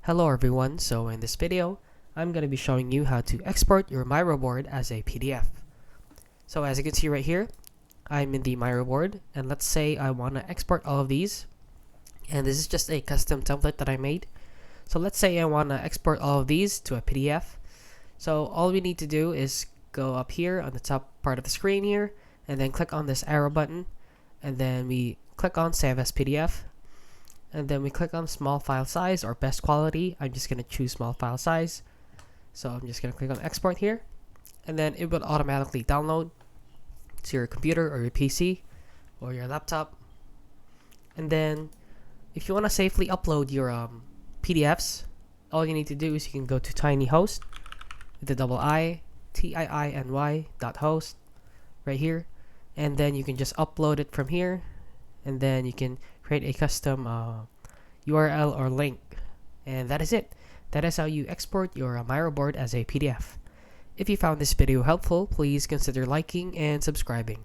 Hello everyone, so in this video, I'm going to be showing you how to export your Miro board as a PDF. So as you can see right here, I'm in the Miro board, and let's say I want to export all of these, and this is just a custom template that I made. So let's say I want to export all of these to a PDF. So all we need to do is go up here on the top part of the screen here, and then click on this arrow button, and then we click on Save as PDF. And then we click on small file size or best quality. I'm just going to choose small file size. So I'm just going to click on export here. And then it will automatically download to your computer or your PC or your laptop. And then if you want to safely upload your PDFs, all you need to do is you can go to tinyhost with the TIINY.host right here. And then you can just upload it from here. And then you can create a custom URL or link, and that is it. That is how you export your Miro board as a PDF. If you found this video helpful, please consider liking and subscribing.